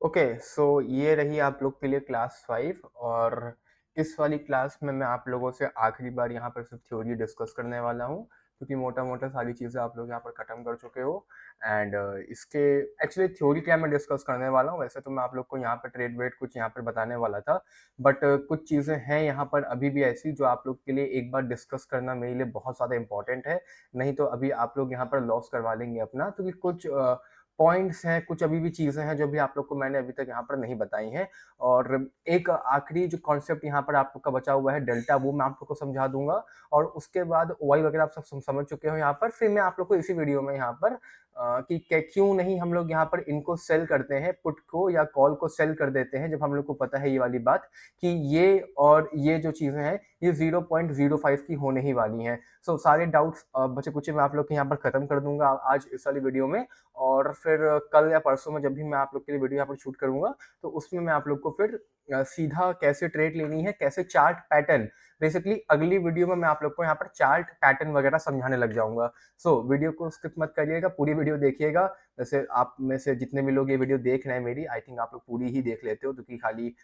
Okay, सो ये रही आप लोग के लिए क्लास 5 और इस वाली क्लास में मैं आप लोगों से आखिरी बार यहाँ पर सिर्फ थ्योरी डिस्कस करने वाला हूँ, क्योंकि मोटा-मोटा सारी चीज़ें आप लोग यहाँ पर ख़त्म कर चुके हो। एंड इसके एक्चुअली थ्योरी क्या मैं डिस्कस करने वाला हूँ, वैसे तो मैं आप लोग को यहाँ पर ट्रेड वेट कुछ यहाँ पर बताने वाला था, बट कुछ चीज़ें हैं यहाँ पर अभी भी ऐसी जो आप लोग के लिए एक बार डिस्कस करना मेरे लिए बहुत ज़्यादा इंपॉर्टेंट है। नहीं तो अभी आप लोग यहाँ पर लॉस करवा लेंगे अपना, क्योंकि कुछ पॉइंट्स हैं, कुछ अभी भी चीज़ें हैं जो भी आप लोग को मैंने अभी तक यहाँ पर नहीं बताई हैं। और एक आखिरी जो कॉन्सेप्ट यहाँ पर आप लोग का बचा हुआ है डेल्टा, वो मैं आप लोग को समझा दूँगा और उसके बाद ओवाई वगैरह आप सब समझ चुके हो यहाँ पर। फिर मैं आप लोग को इसी वीडियो में यहाँ पर कि कै क्यों नहीं हम लोग यहाँ पर इनको सेल करते हैं, पुट को या कॉल को सेल कर देते हैं, जब हम लोग को पता है ये वाली बात कि ये और ये जो चीज़ें हैं, ये 0.05 की होने ही वाली हैं। सो सारे डाउट्स बचे-कुचे मैं आप लोग के यहाँ पर खत्म कर दूँगा आज इस वाली वीडियो में। और फिर कल या परसों में जब भी मैं आप लोग के लिए वीडियो यहाँ पर शूट करूँगा, तो उसमें मैं आप लोग को फिर सीधा कैसे ट्रेड लेनी है, कैसे चार्ट पैटर्न, बेसिकली अगली वीडियो में मैं आप लोग को यहाँ पर चार्ट पैटर्न वगैरह समझाने लग जाऊँगा। सो वीडियो को स्किप मत करिएगा, पूरी वीडियो देखिएगा। वैसे आप में से जितने भी लोग ये वीडियो देख रहे हैं मेरी, आई थिंक आप लोग पूरी ही देख लेते हो, क्योंकि खाली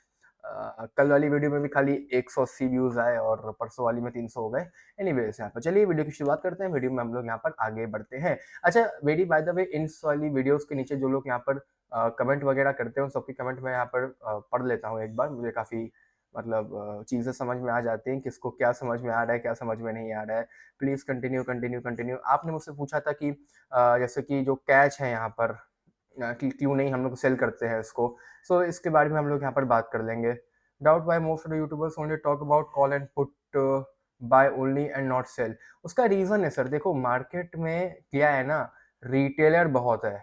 कल वाली वीडियो में भी खाली 180 व्यूज़ आए और परसों वाली में 300 हो गए। एनीवेज़ यहाँ पर चलिए वीडियो की शुरुआत करते हैं, वीडियो में हम लोग यहाँ पर आगे बढ़ते हैं। अच्छा, मेरी बाय द वे इस वाली वीडियोज़ के नीचे जो लोग यहाँ पर कमेंट वगैरह करते हैं, उन सबके कमेंट मैं यहाँ पर पढ़ लेता हूँ एक बार। मुझे काफ़ी मतलब चीज़ें समझ में आ जाती हैं, किसको क्या समझ में आ रहा है, क्या समझ में नहीं आ रहा है। Please continue, continue, continue. आपने मुझसे पूछा था कि जैसे कि जो कैच है यहाँ पर कि क्यों नहीं हम लोग सेल करते हैं इसको। सो इसके बारे में हम लोग यहाँ पर बात कर लेंगे। Doubt why most of the YouTubers only talk about call and put buy only and not sell. उसका रीज़न है सर, देखो मार्केट में क्या है ना, रिटेलर बहुत है,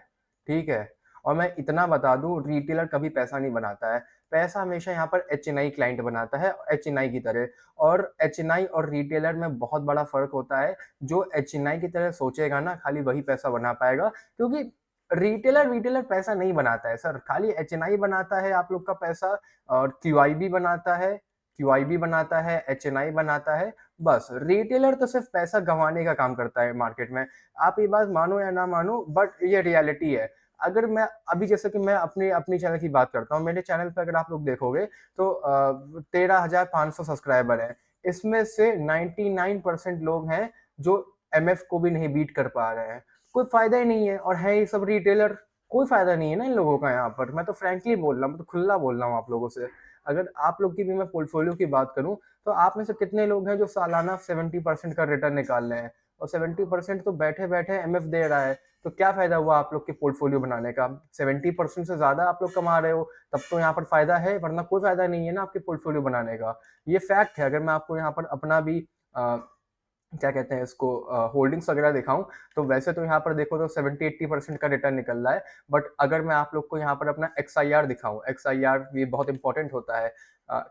ठीक है? और मैं इतना बता दूँ, रिटेलर कभी पैसा नहीं बनाता है। पैसा हमेशा यहाँ पर एचएनआई क्लाइंट बनाता है, एचएनआई की तरह। और एचएनआई और रिटेलर में बहुत बड़ा फ़र्क होता है। जो एचएनआई की तरह सोचेगा ना, खाली वही पैसा बना पाएगा, क्योंकि रिटेलर रिटेलर पैसा नहीं बनाता है सर, खाली एचएनआई बनाता है आप लोग का पैसा। और क्यूआईबी बनाता है, एचएनआई बनाता है, बस। रिटेलर तो सिर्फ पैसा गंवाने का काम करता है मार्केट में। आप ये बात मानो या ना मानो, बट ये रियलिटी है। अगर मैं अभी जैसे कि मैं अपनी अपनी चैनल की बात करता हूँ, मेरे चैनल पे अगर आप लोग देखोगे तो 13,500 सब्सक्राइबर हैं। इसमें से 99% लोग हैं जो एमएफ को भी नहीं बीट कर पा रहे हैं। कोई फ़ायदा ही नहीं है, और है ये सब रिटेलर। कोई फ़ायदा नहीं है ना इन लोगों का यहाँ पर। मैं तो फ्रैंकली बोल रहा हूँ, मैं तो खुला बोल रहा हूँ आप लोगों से। अगर आप लोग की भी मैं पोर्टफोलियो की बात करूँ, तो आप में से कितने लोग हैं जो सालाना 70% का रिटर्न निकाल रहे हैं, और 70% तो बैठे-बैठे एमएफ दे रहा है। तो क्या फ़ायदा हुआ आप लोग के पोर्टफोलियो बनाने का? 70% से ज़्यादा आप लोग कमा रहे हो, तब तो यहाँ पर फ़ायदा है, वरना कोई फ़ायदा नहीं है ना आपके पोर्टफोलियो बनाने का। ये फैक्ट है। अगर मैं आपको यहाँ पर अपना भी अ क्या कहते हैं इसको होल्डिंग्स वगैरह दिखाऊँ, तो वैसे तो यहाँ पर देखो तो 70-80% का रिटर्न निकल रहा है। बट अगर मैं आप लोग को यहाँ पर अपना एक्सआईआर दिखाऊँ, एक्सआईआर ये बहुत इंपॉर्टेंट होता है।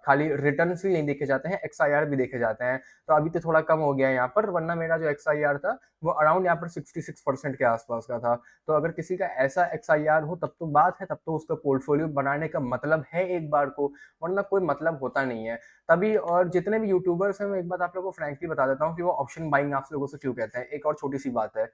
खाली रिटर्न्स ही नहीं देखे जाते हैं, एक्सआईआर भी देखे जाते हैं। तो अभी तो थोड़ा कम हो गया है यहाँ पर, वरना मेरा जो एक्सआईआर था, वो अराउंड यहाँ पर 66% के आसपास का था। तो अगर किसी का ऐसा एक्सआईआर हो तब तो बात है, तब तो उसका पोर्टफोलियो बनाने का मतलब है एक बार को, वरना कोई मतलब होता नहीं है। तभी, और जितने भी यूट्यूबर्स हैं, मैं एक बात आप लोगों को फ्रैंकली बता देता हूँ कि वो ऑप्शन बाइंग आप लोगों से क्यों कहते हैं। एक और छोटी-सी बात है,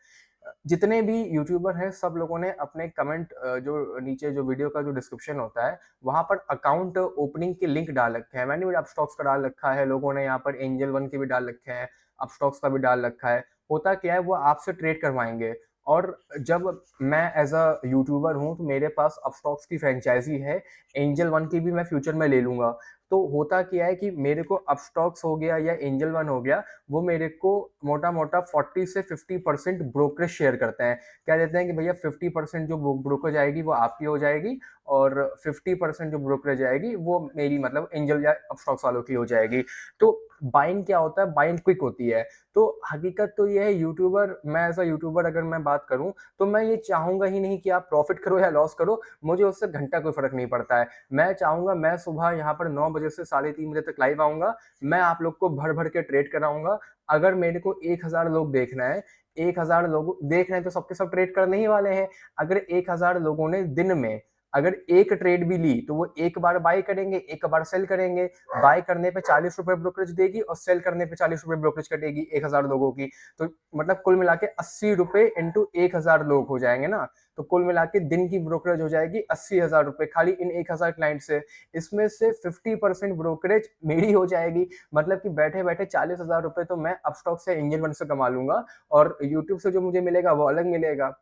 जितने भी यूट्यूबर हैं सब लोगों ने अपने कमेंट जो नीचे जो वीडियो का जो डिस्क्रिप्शन होता है, वहाँ पर अकाउंट ओपनिंग के लिंक डाल रखे हैं। मैंने भी अपस्टॉक्स का डाल रखा है, लोगों ने यहाँ पर एंजल वन के भी डाल रखे हैं, अपस्टॉक्स का भी डाल रखा है। होता क्या है, वो आपसे ट्रेड करवाएँगे। और जब मैं एज़ अ यूट्यूबर हूँ, तो मेरे पास अपस्टॉक्स की फ्रैंचाइज़ी है, एंजल वन की भी मैं फ्यूचर में ले लूँगा। तो होता क्या है कि मेरे को अपस्टॉक्स हो गया या एंजल वन हो गया, वो मेरे को मोटा-मोटा 40 से 50% ब्रोकरेज शेयर करते हैं। कह देते हैं कि भैया 50% जो ब्रोकरेज आएगी वो आपकी हो जाएगी, और 50% जो ब्रोकरेज आएगी वो मेरी, मतलब एंजल या अपस्टॉक्स वालों की हो जाएगी। तो बाइंग क्या होता है, बाइंग क्विक होती है। तो हकीकत तो ये है, यूट्यूबर, मैं एज़ अ यूट्यूबर अगर मैं बात करूँ, तो मैं ये चाहूँगा ही नहीं कि आप प्रॉफ़िट करो या लॉस करो, मुझे उससे घंटा कोई फ़र्क नहीं पड़ता है। मैं चाहूँगा, मैं सुबह यहाँ पर 9 बजे से साढ़े 3 बजे तक लाइव आऊँगा, मैं आप लोग को भर-भर के ट्रेड कराऊँगा। अगर मेरे को 1000 लोग देखना है, 1000 लोग देख रहे हैं तो सब के सब ट्रेड करने ही वाले हैं। अगर 1000 लोगों ने दिन में अगर एक ट्रेड भी ली तो वो एक बार बाय करेंगे, एक बार सेल करेंगे। बाय करने पे 40 रुपए ब्रोकरेज देगी और सेल करने पे 40 रुपए ब्रोकरेज कटेगी 1000 लोगों की। तो मतलब कुल मिला के 80 रुपए इंटू 1000 लोग हो जाएंगे ना, तो कुल मिला के दिन की ब्रोकरेज हो जाएगी 80,000 रुपए खाली इन 1000 क्लाइंट से। इसमें से 50% ब्रोकरेज मेरी हो जाएगी, मतलब कि बैठे बैठे 40,000 रुपए तो मैं अपस्टॉक से, इंजन वन से कमा लूंगा, और यूट्यूब से जो मुझे मिलेगा वो अलग मिलेगा।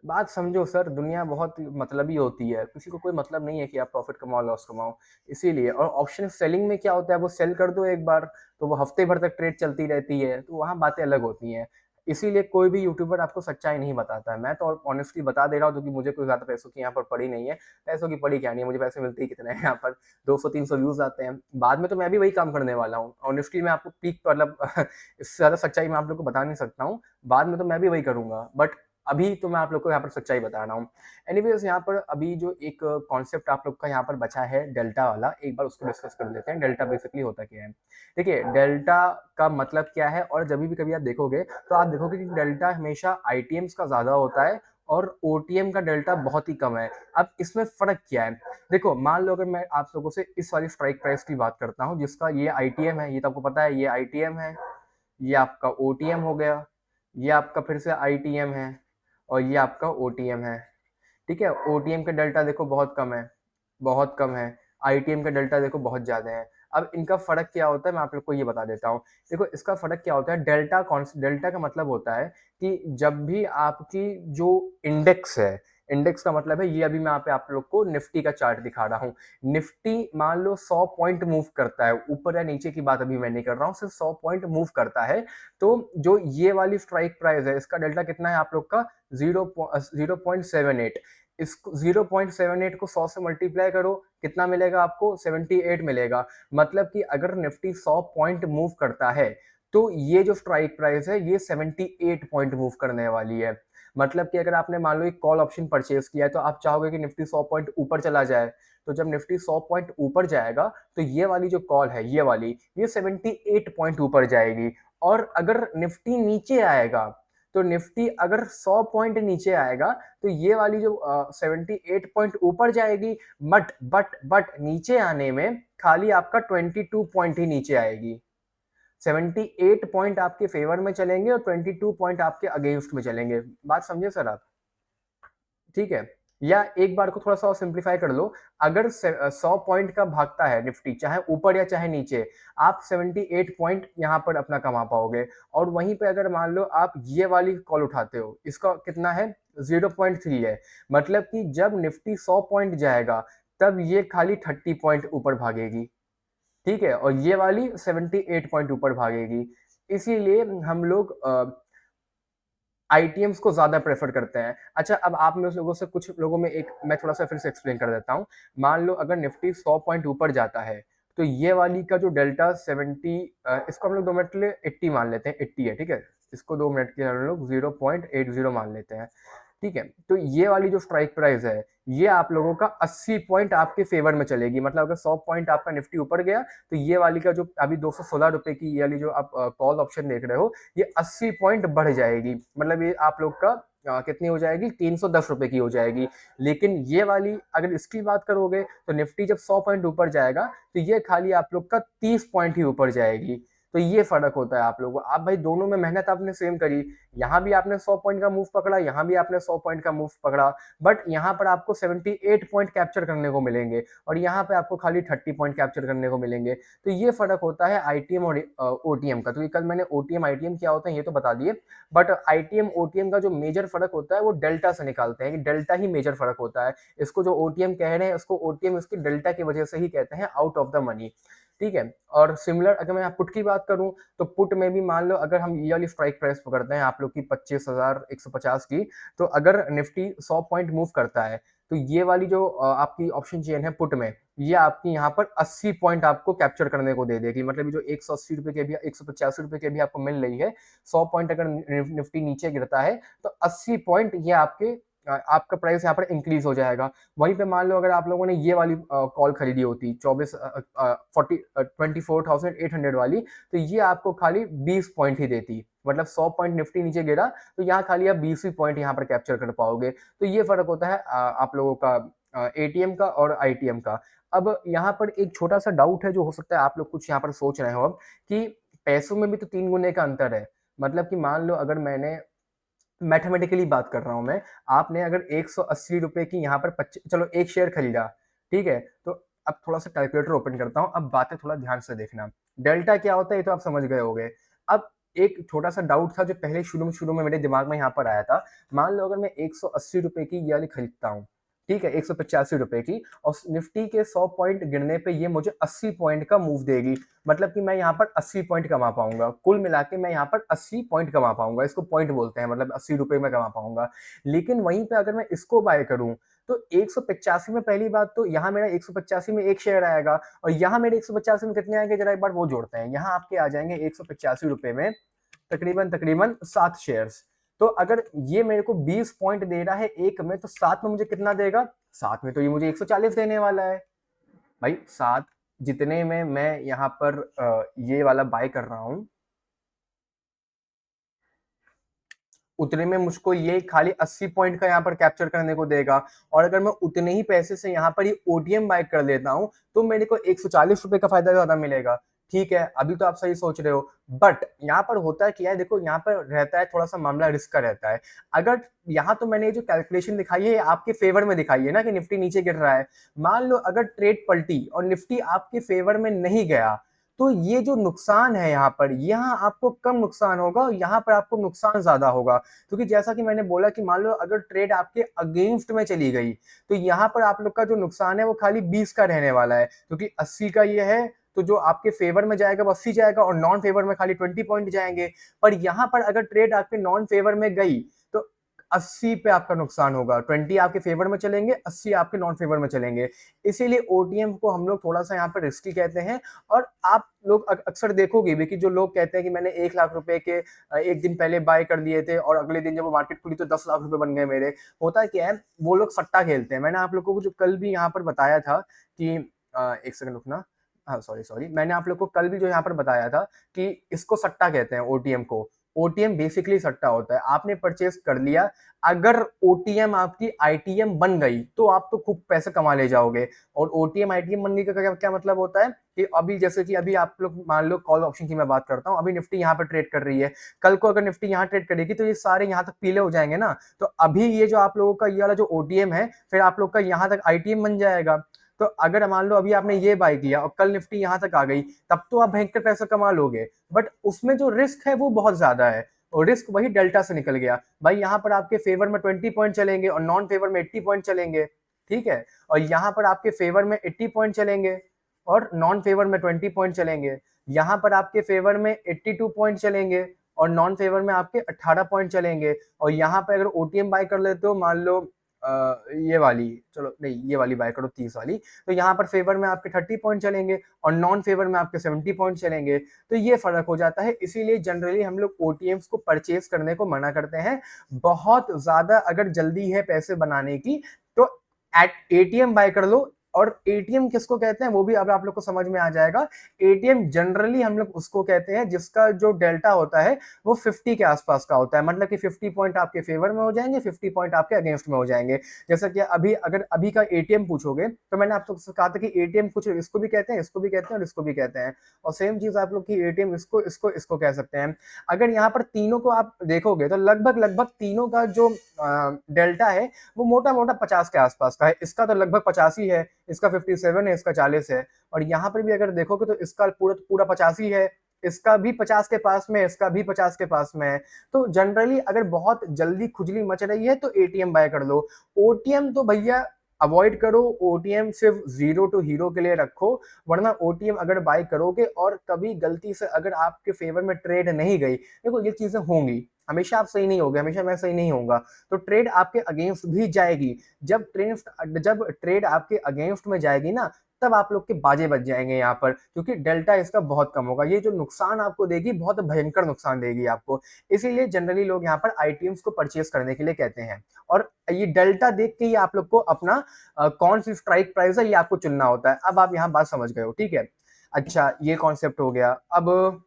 बात समझो सर, दुनिया बहुत मतलबी होती है, किसी को कोई मतलब नहीं है कि आप प्रॉफिट कमाओ लॉस कमाओ। इसीलिए, और ऑप्शन सेलिंग में क्या होता है, वो सेल कर दो एक बार तो वो हफ्ते भर तक ट्रेड चलती रहती है, तो वहाँ बातें अलग होती हैं। इसीलिए कोई भी यूट्यूबर आपको सच्चाई नहीं बताता है। मैं तो ऑनेस्टली बता दे रहा हूँ, क्योंकि मुझे कोई ज़्यादा पैसों की यहाँ पर पड़ी नहीं है। पैसों की पड़ी क्या नहीं है, मुझे पैसे मिलते ही कितने हैं यहाँ पर, 200-300 व्यूज आते हैं। बाद में तो मैं भी वही काम करने वाला हूँ। ऑनेस्टली मैं आपको पीक मतलब इससे ज़्यादा सच्चाई मैं आप लोग को बता नहीं सकता हूँ। बाद में तो मैं भी वही करूँगा, बट अभी तो मैं आप लोग को यहाँ पर सच्चाई बता रहा हूँ। एनीवेज, यहाँ पर अभी जो एक कॉन्सेप्ट आप लोग का यहाँ पर बचा है डेल्टा वाला, एक बार उसको डिस्कस कर लेते हैं। डेल्टा बेसिकली होता क्या है? देखिए, डेल्टा का मतलब क्या है, और जब भी कभी आप देखोगे तो आप देखोगे कि डेल्टा हमेशा आईटीएम्स का ज्यादा होता है और ओटीएम का डेल्टा बहुत ही कम है। अब इसमें फर्क क्या है? देखो, मान लो अगर मैं आप लोगों से इस वाली स्ट्राइक प्राइस की बात करता हूँ, जिसका ये आईटीएम है, ये तो आपको पता है, ये आईटीएम है, ये आपका ओटीएम हो गया, ये आपका फिर से आईटीएम है, और ये आपका ओटीएम है। ठीक है, ओटीएम का डेल्टा देखो बहुत कम है, बहुत कम है। आईटीएम का डेल्टा देखो बहुत ज्यादा है। अब इनका फर्क क्या होता है, मैं आप लोग को ये बता देता हूँ। देखो, इसका फर्क क्या होता है, डेल्टा का मतलब होता है कि जब भी आपकी जो इंडेक्स है, इंडेक्स का मतलब है, ये अभी मैं यहाँ पे आप लोग को निफ्टी का चार्ट दिखा रहा हूँ। निफ्टी मान लो 100 पॉइंट मूव करता है, ऊपर या नीचे की बात अभी मैं नहीं कर रहा हूँ, सिर्फ 100 पॉइंट मूव करता है। तो जो ये वाली स्ट्राइक प्राइस है, इसका डेल्टा कितना है आप लोग का? 0.78। इस 0.78 को 100 से मल्टीप्लाई करो, कितना मिलेगा आपको? 78 मिलेगा। मतलब कि अगर निफ्टी 100 पॉइंट मूव करता है तो ये जो स्ट्राइक प्राइस है ये 78 पॉइंट मूव करने वाली है। मतलब कि अगर आपने मान लो एक कॉल ऑप्शन परचेज किया है, तो आप चाहोगे कि निफ्टी 100 पॉइंट ऊपर चला जाए। तो जब निफ्टी 100 पॉइंट ऊपर जाएगा तो ये वाली जो कॉल है, ये वाली, ये 78 पॉइंट ऊपर जाएगी। और अगर निफ्टी नीचे आएगा, तो निफ्टी अगर 100 पॉइंट नीचे आएगा तो ये वाली जो 78 पॉइंट ऊपर जाएगी, बट नीचे आने में खाली आपका 22 पॉइंट ही नीचे आएगी। 78 पॉइंट आपके फेवर में चलेंगे और 22 पॉइंट आपके अगेंस्ट में चलेंगे। बात समझे सर आप? ठीक है। या एक बार को थोड़ा सा और सिंप्लीफाई कर लो, अगर 100 पॉइंट का भागता है निफ्टी, चाहे ऊपर या चाहे नीचे, आप 78 पॉइंट यहाँ पर अपना कमा पाओगे। और वहीं पे अगर मान लो आप ये वाली कॉल उठाते हो, इसका कितना है? 0.3 है। मतलब कि जब निफ्टी 100 पॉइंट जाएगा तब ये खाली 30 पॉइंट ऊपर भागेगी। ठीक है, और ये वाली 78 पॉइंट ऊपर भागेगी। इसीलिए हम लोग आईटीएम्स को ज्यादा प्रेफर करते हैं। अच्छा, अब आप में लोगों से कुछ लोगों में एक मैं थोड़ा सा फिर से एक्सप्लेन कर देता हूँ। मान लो अगर निफ्टी 100 पॉइंट ऊपर जाता है, तो ये वाली का जो डेल्टा 70, इसको हम लोग 2 मिनट के लिए 80 मान लेते हैं, 80 है। ठीक है, इसको 2 मिनट के लिए हम लोग 0.80 मान लेते हैं। ठीक है, तो ये वाली जो स्ट्राइक प्राइस है, ये आप लोगों का 80 पॉइंट आपके फेवर में चलेगी। मतलब अगर 100 पॉइंट आपका निफ्टी ऊपर गया, तो ये वाली का जो अभी 216 रुपए की ये वाली जो आप कॉल ऑप्शन देख रहे हो, ये 80 पॉइंट बढ़ जाएगी। मतलब ये आप लोग का कितनी हो जाएगी? 310 रुपए की हो जाएगी। लेकिन ये वाली अगर इसकी बात करोगे, तो निफ्टी जब 100 पॉइंट ऊपर जाएगा तो ये खाली आप लोग का 30 पॉइंट ही ऊपर जाएगी। तो ये फर्क होता है आप लोगों को। आप भाई दोनों में मेहनत आपने सेम करी, यहाँ भी आपने 100 पॉइंट का मूव पकड़ा, यहाँ भी आपने 100 पॉइंट का मूव पकड़ा, बट यहाँ पर आपको 78 पॉइंट कैप्चर करने को मिलेंगे और यहाँ पे आपको खाली 30 पॉइंट कैप्चर करने को मिलेंगे। तो ये फर्क होता है आईटीएम और ओटीएम का। तो ये कल मैंने ओटीएम आईटीएम क्या होता है ये तो बता दिए, बट आईटीएम ओटीएम का जो मेजर फर्क होता है वो डेल्टा से निकालते हैं कि डेल्टा ही मेजर फर्क होता है। इसको जो ओटीएम कह रहे हैं, उसको ओटीएम इसकी डेल्टा की वजह से ही कहते हैं, आउट ऑफ द मनी। ठीक है, और सिमिलर अगर मैं पुट की बात करूं, तो पुट में भी मान लो अगर हम ये वाली स्ट्राइक प्राइस पकड़ते हैं आप लोग की 25,150 की, तो अगर निफ्टी 100 पॉइंट मूव करता है, तो ये वाली जो आपकी ऑप्शन चेन है पुट में, ये आपकी यहाँ पर 80 पॉइंट आपको कैप्चर करने को दे देगी। मतलब जो 180 रुपए के भी 185 रुपए के भी आपको मिल रही है, 100 पॉइंट अगर निफ्टी नीचे गिरता है तो 80 पॉइंट ये आपके आपका प्राइस यहाँ पर इंक्रीज हो जाएगा। वहीं पे मान लो अगर आप लोगों ने ये वाली कॉल खरीदी होती 24,800 वाली, तो ये आपको खाली 20 पॉइंट ही देती। मतलब 100 पॉइंट निफ्टी नीचे गिरा तो यहाँ खाली आप 20 पॉइंट यहाँ पर कैप्चर कर पाओगे। तो ये फर्क होता है आप लोगों का एटीएम का और आईटीएम का। अब यहाँ पर एक छोटा-सा डाउट है जो हो सकता है आप लोग कुछ यहाँ पर सोच रहे हो अब कि पैसों में भी तो 3 गुने का अंतर है। मतलब कि मान लो अगर मैंने मैथमेटिकली बात कर रहा हूँ मैं, आपने अगर ₹180 की यहाँ पर चलो 1 शेयर खरीदा, ठीक है? तो अब थोड़ा-सा कैलकुलेटर ओपन करता हूँ, अब बातें थोड़ा ध्यान से देखना। डेल्टा क्या होता है ये तो आप समझ गए होंगे। अब एक छोटा-सा डाउट था जो पहले शुरू में मेरे दिमाग में यहाँ पर आया था। मान लो अगर मैं ₹180 की ये वाली खरीदता हूँ, ठीक है? ₹185 की और निफ्टी के 100 पॉइंट गिरने पे ये मुझे 80 पॉइंट का मूव देगी। मतलब कि मैं यहाँ पर 80 पॉइंट कमा पाऊँगा। कुल मिला के मैं यहाँ पर 80 पॉइंट कमा पाऊँगा। इसको पॉइंट बोलते हैं मतलब ₹80 में कमा पाऊँगा। लेकिन वहीं पे अगर मैं इसको बाय करूँ, तो 185 में पहली बात तो यहाँ मेरा 185 में 1 शेयर आएगा और यहाँ मेरे 185 में कितने आएँगे ज़रा एक बार वो जोड़ते हैं। यहाँ आपके आ जाएँगे ₹185 में तकरीबन 7 शेयर्स। तो अगर ये मेरे को 20 पॉइंट दे रहा है 1 में तो 7 में मुझे कितना देगा? 7 में तो ये मुझे 140 देने वाला है। भाई 7 जितने में मैं यहाँ पर ये वाला बाय कर रहा हूँ, उतने में मुझको ये खाली 80 पॉइंट का यहाँ पर कैप्चर करने को देगा और अगर मैं उतने ही पैसे से यहाँ पर ये ओटीएम बाय कर लेता हूँ, तो मेरे को ₹140 का फायदा ज़्यादा मिलेगा। ठीक है, अभी तो आप सही सोच रहे हो, बट यहाँ पर होता है क्या है, देखो यहाँ पर रहता है थोड़ा-सा मामला रिस्क का रहता है। अगर यहाँ तो मैंने ये जो कैलकुलेशन दिखाई है, ये आपके फेवर में दिखाई है ना कि निफ्टी नीचे गिर रहा है। मान लो अगर ट्रेड पलटी और निफ्टी आपके फेवर में नहीं गया, तो ये जो नुकसान है यहाँ पर, यहाँ आपको कम नुकसान होगा और यहाँ पर आपको नुकसान ज़्यादा होगा। क्योंकि जैसा कि मैंने बोला कि मान लो अगर ट्रेड आपके अगेंस्ट में चली गई, तो यहाँ पर आप लोग का जो नुकसान है वो खाली 20 का रहने वाला है, क्योंकि 80 का ये है, तो जो आपके फेवर में जाएगा वो 80 जाएगा और नॉन फेवर में खाली 20 पॉइंट जाएंगे। पर यहाँ पर अगर ट्रेड आपके नॉन फेवर में गई, तो 80 पे आपका नुकसान होगा, 20 आपके फेवर में चलेंगे, 80 आपके नॉन फेवर में चलेंगे। इसीलिए ओटीएम को हम लोग थोड़ा सा यहाँ पर रिस्की कहते हैं। और आप लोग अक्सर देखोगे भी कि जो लोग कहते हैं कि मैंने 1 लाख रुपए के एक दिन पहले बाय कर लिए थे और अगले दिन जब वो मार्केट खुली तो 10 लाख रुपए बन गए मेरे। होता क्या है, वो लोग सट्टा खेलते हैं। मैंने आप लोगों को जो कल भी यहाँ पर बताया था कि एक सेकंड रुकना, हाँ सॉरी, मैंने आप लोग को कल भी जो यहाँ पर बताया था कि इसको सट्टा कहते हैं ओटीएम को। ओटीएम बेसिकली सट्टा होता है। आपने परचेज कर लिया, अगर ओटीएम आपकी आईटीएम बन गई तो आप तो खूब पैसे कमा ले जाओगे। और ओटीएम आईटीएम बनने का क्या मतलब होता है कि अभी जैसे कि अभी आप लोग मान लो कॉल ऑप्शन की मैं बात करता हूँ, अभी निफ्टी यहाँ पर ट्रेड कर रही है, कल को अगर निफ्टी यहाँ ट्रेड करेगी तो ये सारे यहाँ तक पीले हो जाएंगे ना। तो अभी ये जो आप लोगों का ये वाला जो ओटीएम है, फिर आप लोग का यहाँ तक आईटीएम बन जाएगा। तो अगर मान लो अभी आपने ये बाय किया और कल निफ्टी यहाँ तक आ गई, तब तो आप भयंकर पैसा कमा लोगे, बट उसमें जो रिस्क है वो बहुत ज्यादा है। और रिस्क वही डेल्टा से निकल गया भाई। यहाँ पर आपके फेवर में 20 पॉइंट चलेंगे और नॉन फेवर में 80 पॉइंट चलेंगे, ठीक है। और यहाँ पर आपके फेवर में 80 पॉइंट चलेंगे और नॉन फेवर में 20 पॉइंट चलेंगे। यहाँ पर आपके फेवर में 82 पॉइंट चलेंगे और नॉन फेवर में आपके 18 पॉइंट चलेंगे। और यहाँ पर अगर ओटीएम बाय कर लेते हो, मान लो ये वाली, चलो नहीं ये वाली बाय करो 30 वाली, तो यहाँ पर फेवर में आपके 30 पॉइंट चलेंगे और नॉन फेवर में आपके 70 पॉइंट चलेंगे। तो ये फर्क हो जाता है। इसीलिए जनरली हम लोग ओटीएम्स को परचेज करने को मना करते हैं। बहुत ज्यादा अगर जल्दी है पैसे बनाने की तो एट एटीएम बाय कर लो। और एटीएम किसको कहते हैं वो भी अब आप लोग को समझ में आ जाएगा। एटीएम जनरली हम लोग उसको कहते हैं जिसका जो डेल्टा होता है वो 50 के आसपास का होता है। मतलब कि 50 पॉइंट आपके फेवर में हो जाएंगे, 50 पॉइंट आपके अगेंस्ट में हो जाएंगे। जैसा कि अभी अगर अभी का एटीएम पूछोगे तो मैंने आप लोग से कहा था कि एटीएम कुछ इसको भी कहते हैं, इसको भी कहते हैं और इसको भी कहते हैं। और सेम चीज आप लोग की एटीएम इसको इसको इसको कह सकते हैं। अगर यहाँ पर तीनों को आप देखोगे तो लगभग लगभग तीनों का जो डेल्टा है वो मोटा मोटा 50 के आसपास का है। इसका तो लगभग 85 है, इसका 57 है, इसका 40 है। और यहाँ पर भी अगर देखोगे तो इसका पूरा पूरा 85 है, इसका भी 50 के पास में, इसका भी 50 के पास में है। तो जनरली अगर बहुत जल्दी खुजली मच रही है तो एटीएम बाय कर लो। ओटीएम तो भैया अवॉइड करो। ओटीएम सिर्फ जीरो टू हीरो के लिए रखो, वरना ओटीएम अगर बाय करोगे और कभी गलती से अगर आपके फेवर में ट्रेड नहीं गई, देखो ये चीजें होंगी, हमेशा आप सही नहीं होगे, हमेशा मैं सही नहीं होऊंगा, तो ट्रेड आपके अगेंस्ट भी जाएगी। जब ट्रेड आपके अगेंस्ट में जाएगी ना, तब आप लोग के बाजे बच जाएंगे यहाँ पर, क्योंकि डेल्टा इसका बहुत कम होगा। ये जो नुकसान आपको देगी बहुत भयंकर नुकसान देगी आपको। इसीलिए जनरली लोग यहाँ पर आईटीएम्स को परचेज करने के लिए कहते हैं। और ये डेल्टा देख के ही आप लोग को अपना कौन सी स्ट्राइक प्राइस है ये आपको चुनना होता है। अब आप यहाँ बात समझ गए हो, ठीक है। अच्छा ये कॉन्सेप्ट हो गया। अब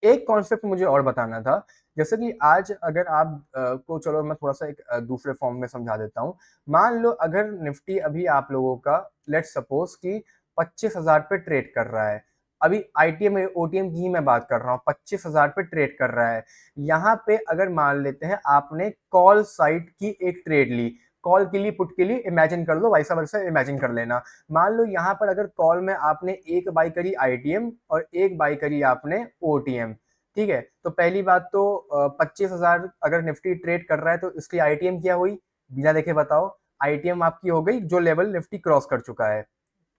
एक कॉन्सेप्ट मुझे और बताना था जैसे कि आज अगर आप को चलो मैं थोड़ा सा एक दूसरे फॉर्म में समझा देता हूँ। मान लो अगर निफ्टी अभी आप लोगों का लेट्स सपोज कि 25,000 पे ट्रेड कर रहा है। अभी आईटीएम ओटीएम की ही मैं बात कर रहा हूँ, 25,000 पे ट्रेड कर रहा है। यहाँ पे अगर मान लेते हैं आपने कॉल साइड की एक ट्रेड ली, कॉल के लिए पुट के लिए इमेजिन कर लो, वैसा वैसा इमेजिन कर लेना। मान लो यहाँ पर अगर कॉल में आपने एक बाई करी आईटीएम और एक बाई करी आपने ओटीएम, ठीक है। तो पहली बात तो 25,000 अगर निफ्टी ट्रेड कर रहा है तो इसकी आईटीएम क्या हुई, बिना देखे बताओ। आईटीएम आपकी हो गई जो लेवल निफ्टी क्रॉस कर चुका है,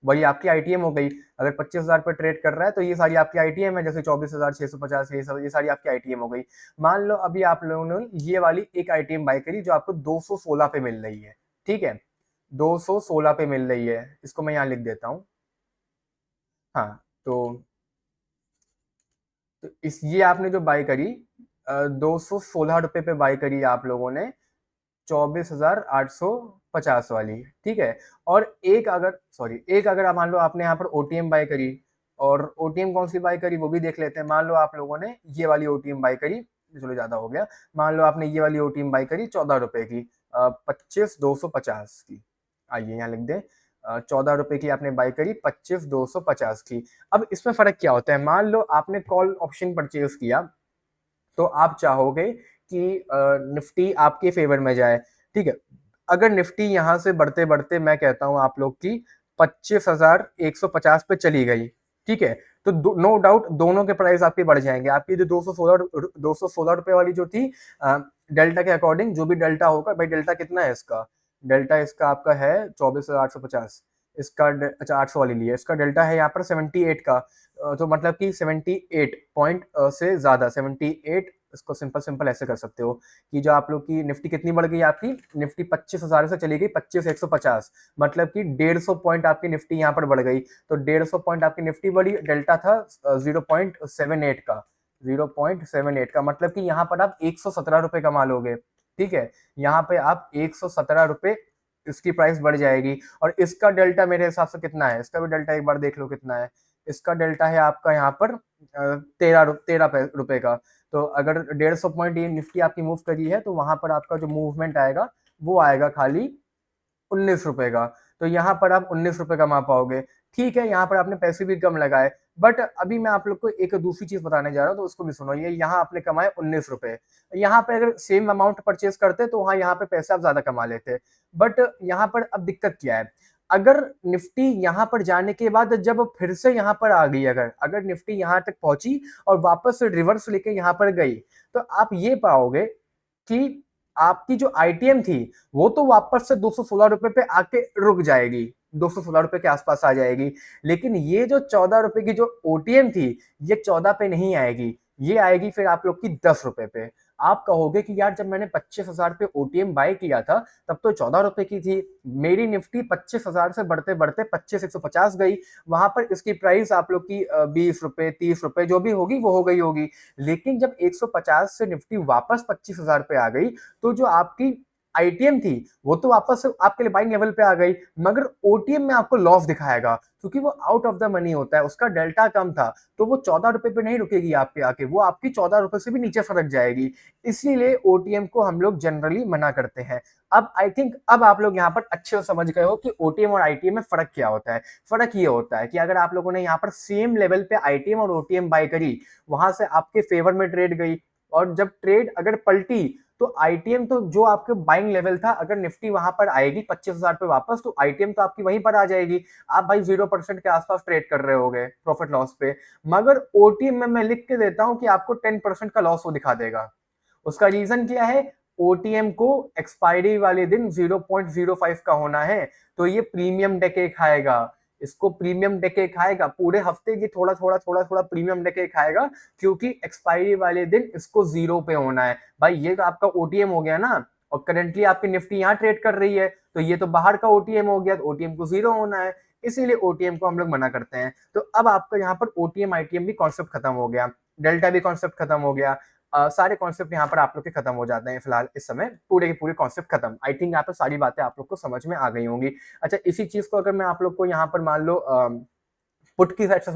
वही आपकी आईटीएम हो गई। अगर 25,000 पर ट्रेड कर रहा है तो ये सारी आपकी आईटीएम है, जैसे 24,650 ये सारी आपकी आईटीएम हो गई। मान लो अभी आप लोगों ने ये वाली एक आईटीएम बाय करी जो आपको 216 पे मिल रही है, ठीक है। 216 पे मिल रही है, इसको मैं यहाँ लिख देता हूँ। हाँ, तो इस ये आपने जो बाय करी 216 रुपए पे बाय करी आप लोगों ने, 24,850 वाली, ठीक है। और एक अगर आप मान लो आपने यहाँ पर ओटीएम बाय करी, और ओटीएम कौन सी बाय करी वो भी देख लेते हैं। मान लो आप लोगों ने ये वाली ओटीएम बाय करी, चलो ज्यादा हो गया। मान लो आपने ये वाली ओटीएम बाय करी 14 रुपए की, 25,250 की। आइए यहाँ लिख दें, 14 रुपए की आपने बाय करी 25,250 की। अब इसमें फर्क क्या होता है, मान लो आपने कॉल ऑप्शन परचेज किया तो आप चाहोगे कि निफ्टी आपके फेवर में जाए, ठीक है। अगर निफ्टी यहाँ से बढ़ते बढ़ते मैं कहता हूँ आप लोग की 25,150 पे चली गई, ठीक है, तो नो डाउट दोनों के प्राइस आपके बढ़ जाएंगे। आपकी जो 216 रुपए वाली जो थी, डेल्टा के अकॉर्डिंग जो भी डेल्टा होगा, भाई डेल्टा कितना है इसका, डेल्टा इसका आपका है 24,850। इसका अच्छा 800 वाली लिया, इसका डेल्टा है यहाँ पर 78 का। तो मतलब कि 78 पॉइंट से ज्यादा 78, इसको सिंपल सिंपल ऐसे कर सकते हो कि जो आप लोग की निफ्टी कितनी बढ़ गई, आपकी निफ्टी 25,000 से चली गई 25,150, मतलब कि 150 पॉइंट आपकी निफ्टी यहाँ पर बढ़ गई। तो 150 पॉइंट आपकी निफ्टी बढ़ी, डेल्टा था 0.78 का, 0.78 का, मतलब कि यहाँ पर आप 117 रुपए कमा लोगे, ठीक है। यहाँ पे आप 117 रुपए इसकी प्राइस बढ़ जाएगी। और इसका डेल्टा मेरे हिसाब से कितना है, इसका भी डेल्टा एक बार देख लो कितना है। इसका डेल्टा है आपका यहाँ पर 13 रुपए का। तो अगर 150 पॉइंट ये निफ्टी आपकी मूव करी है तो वहां पर आपका जो मूवमेंट आएगा वो आएगा खाली 19 रुपए का। तो यहाँ पर आप 19 रुपए कमा पाओगे, ठीक है। यहाँ पर आपने पैसे भी कम लगाए, बट अभी मैं आप लोग को एक दूसरी चीज बताने जा रहा हूँ तो उसको भी सुनो। ये यहाँ आपने कमाए 19 रुपए, यहाँ पे अगर सेम अमाउंट परचेज करते तो वहां यहाँ पे पैसे आप ज्यादा कमा लेते। बट यहाँ पर अब दिक्कत क्या है, अगर निफ्टी यहाँ पर जाने के बाद जब फिर से यहाँ पर आ गई, अगर अगर निफ्टी यहाँ तक पहुंची और वापस रिवर्स लेके यहाँ पर गई, तो आप ये पाओगे कि आपकी जो आईटीएम थी वो तो वापस से 216 रुपए पे आके रुक जाएगी, 216 रुपए के आसपास आ जाएगी। लेकिन ये जो 14 रुपए की जो ओटीएम थी, ये 14 पे नहीं आएगी, ये आएगी फिर आप लोग की 10 रुपए पे। आप कहोगे कि यार जब मैंने 25,000 पे ओटीएम बाय किया था तब तो 14 रुपए की थी, मेरी निफ्टी 25,000 से बढ़ते बढ़ते 25,150 गई, वहां पर इसकी प्राइस आप लोग की 20 रुपए 30 रुपए जो भी होगी वो हो गई होगी। लेकिन जब 150 से निफ्टी वापस 25,000 पे आ गई, तो जो आपकी आईटीएम थी वो तो वापस आपके लिए बाइंग लेवल पे आ गई, मगर ओटीएम में आपको लॉस दिखाएगा क्योंकि वो आउट ऑफ द मनी होता है, उसका डेल्टा कम था। तो वो 14 रुपए पे नहीं रुकेगी आपके आके, वो आपकी 14 रुपए से भी नीचे फरक जाएगी। इसीलिए ओटीएम को हम लोग जनरली मना करते हैं। अब आई थिंक अब आप लोग यहाँ पर अच्छे से समझ गए हो कि ओटीएम और आईटीएम में फर्क क्या होता है। फर्क ये होता है कि अगर आप लोगों ने यहाँ पर सेम लेवल पे आईटीएम और ओटीएम बाय करी, वहां से आपके फेवर में ट्रेड गई, और जब ट्रेड अगर पलटी तो आईटीएम तो जो आपके बाइंग लेवल था, अगर निफ्टी वहां पर आएगी 25,000 पे वापस, तो आईटीएम तो आपकी वहीं पर आ जाएगी। आप भाई 0% के आसपास ट्रेड कर रहे होगे प्रॉफिट लॉस पे। मगर ओटीएम में मैं लिख के देता हूं कि आपको 10% का लॉस वो दिखा देगा। उसका रीजन क्या है, ओटीएम को एक्सपायरी वाले दिन 0.05 का होना है, तो ये प्रीमियम डेके खाएगा, इसको प्रीमियम डेके खाएगा पूरे हफ्ते की, थोड़ा थोड़ा थोड़ा थोड़ा प्रीमियम डेके खाएगा, क्योंकि एक्सपायरी वाले दिन इसको जीरो पे होना है। भाई ये तो आपका ओटीएम हो गया ना, और करेंटली आपकी निफ्टी यहाँ ट्रेड कर रही है, तो ये तो बाहर का ओटीएम हो गया, तो ओटीएम को जीरो होना है, इसीलिए ओटीएम को हम लोग मना करते हैं। तो अब आपका यहाँ पर ओटीएम आईटीएम भी कॉन्सेप्ट खत्म हो गया, डेल्टा भी कॉन्सेप्ट खत्म हो गया। सारे कॉन्सेप्ट यहाँ पर आप लोग के खत्म हो जाते हैं फिलहाल इस समय, पूरे के पूरे कॉन्सेप्ट खत्म। आई थिंक यहाँ पर सारी बातें आप लोग को समझ में आ गई होंगी। अच्छा, इसी चीज को अगर मैं आप लोग को यहाँ पर मान लो पुट की साइड से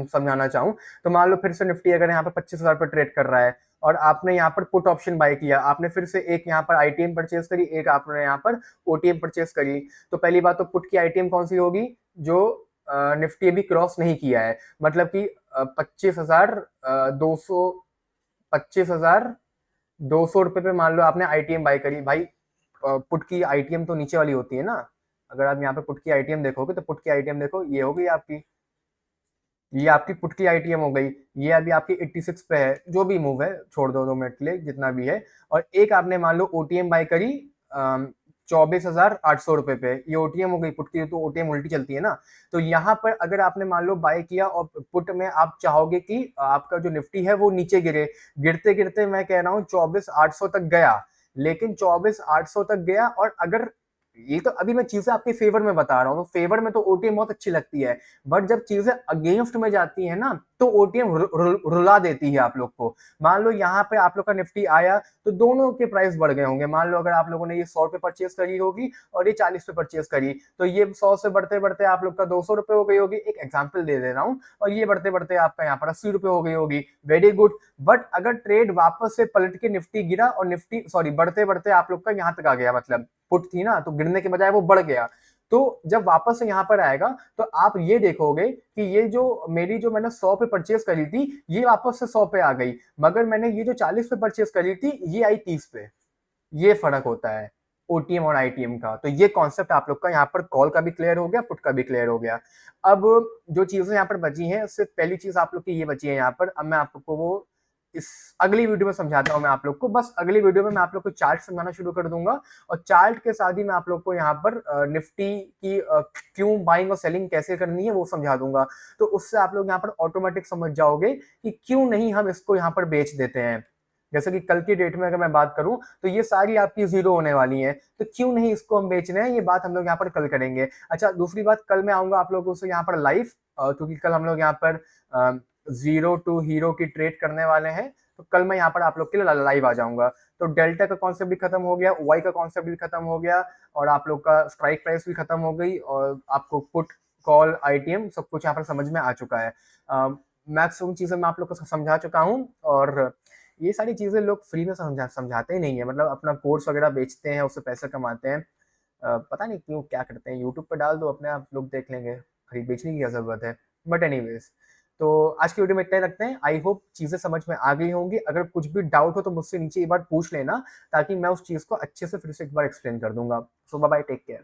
समझाना चाहूँ तो मान लो फिर से निफ्टी अगर यहाँ पर 25,000 पर ट्रेड कर रहा है और आपने यहाँ पर पुट ऑप्शन बाय किया, आपने फिर से एक यहाँ पर आईटीएम परचेज करी, एक आपने यहाँ पर ओटीएम परचेज करी, तो पहली बात तो पुट की आईटीएम कौन सी होगी, जो निफ्टी अभी क्रॉस नहीं किया है, मतलब कि 25,200 25,200 रुपए पे मान लो आपने आईटीएम बाय करी भाई। पुट की आईटीएम तो नीचे वाली होती है ना, अगर आप यहाँ पे पुट की आईटीएम देखोगे तो पुट की आईटीएम देखो, ये होगी आपकी, ये आपकी पुट की आईटीएम हो गई, ये अभी आपकी 86 पे है, जो भी मूव है छोड़ दो 2 मिनट के लिए जितना भी है। और एक आपने मान लो ओटीएम बाय करी 24,800 रुपए पे, ये ओटीएम हो गई, पुट की तो ओटीएम उल्टी चलती है ना। तो यहाँ पर अगर आपने मान लो बाय किया और पुट में आप चाहोगे कि आपका जो निफ्टी है वो नीचे गिरे, गिरते गिरते मैं कह रहा हूँ 24,800 तक गया, लेकिन 24,800 तक गया, और अगर ये तो अभी मैं चीजें आपके फेवर में बता रहा हूँ, तो फेवर में तो ओटीएम बहुत अच्छी लगती है, बट जब चीजें अगेंस्ट में जाती है ना तो ओटीएम रुला देती है आप लोग को। मान लो यहाँ पे आप लोग का निफ्टी आया तो दोनों के प्राइस बढ़ गए होंगे, मान लो अगर आप लोगों ने ये 100 पे परचेज करी होगी और ये 40 पे परचेज करी, तो ये 100 से बढ़ते बढ़ते आप लोग का 200 रुपए हो गई होगी, एक एग्जाम्पल दे रहा हूँ, और ये बढ़ते बढ़ते आपका यहाँ पर 80 रुपए हो गई होगी, वेरी गुड। बट अगर ट्रेड वापस से पलट के निफ्टी गिरा और निफ्टी सॉरी बढ़ते बढ़ते आप लोग का यहाँ तक आ गया, मतलब पुट थी ना तो गिरने के बजाय वो बढ़ गया, तो जब वापस से यहाँ पर आएगा तो आप ये देखोगे कि ये जो मेरी जो मैंने 100 पे परचेज करी थी ये वापस से 100 पे आ गई, मगर मैंने ये जो 40 पे परचेज करी थी ये आई 30 पे। ये फर्क होता है ओटीएम और आईटीएम का। तो ये कॉन्सेप्ट आप लोग का यहाँ पर कॉल का भी क्लियर हो गया, पुट का भी क्लियर हो गया। अब जो चीजें यहाँ पर बची हैं, सिर्फ पहली चीज आप लोग की ये बची है यहाँ पर, अब मैं आप लोग को वो इस अगली वीडियो में समझाता हूँ मैं आप लोग को, बस अगली वीडियो में मैं आप लोग को चार्ट समझाना शुरू कर दूंगा, और चार्ट के साथ ही मैं आप लोग को यहाँ पर निफ्टी की क्यों बाइंग और सेलिंग कैसे करनी है वो समझा दूंगा। तो उससे आप लोग यहाँ पर ऑटोमेटिक समझ जाओगे कि क्यों नहीं हम इसको यहाँ पर बेच देते हैं। जैसे कि कल की डेट में अगर मैं बात करूं तो ये सारी आपकी जीरो होने वाली हैं, तो क्यों नहीं इसको हम बेच रहे हैं, ये बात हम लोग यहाँ पर कल करेंगे। अच्छा, दूसरी बात, कल मैं आऊंगा आप लोगों से यहाँ पर लाइव, क्योंकि कल हम लोग यहाँ पर जीरो टू हीरो की ट्रेड करने वाले हैं, तो कल मैं यहाँ पर आप लोग के लिए लाइव आ जाऊंगा। तो डेल्टा का कॉन्सेप्ट भी खत्म हो गया, वाई का कॉन्सेप्ट भी खत्म हो गया, और आप लोग का स्ट्राइक प्राइस भी खत्म हो गई, और आपको पुट कॉल आईटीएम सब कुछ यहाँ पर समझ में आ चुका है। मैक्सिमम चीजें मैं आप लोग को समझा चुका हूँ, और ये सारी चीजें लोग फ्री में समझाते ही नहीं है, मतलब अपना कोर्स वगैरह बेचते हैं, उससे पैसे कमाते हैं। पता नहीं क्यों क्या करते हैं, यूट्यूब पे डाल दो अपने आप लोग देख लेंगे, खरीद बेचने की क्या जरूरत है। बट एनीवेज, तो आज की वीडियो में इतना ही रखते हैं। आई होप चीजें समझ में आ गई होंगी, अगर कुछ भी डाउट हो तो मुझसे नीचे एक बार पूछ लेना, ताकि मैं उस चीज को अच्छे से फिर से एक बार एक्सप्लेन कर दूंगा। सो बाय बाय, टेक केयर।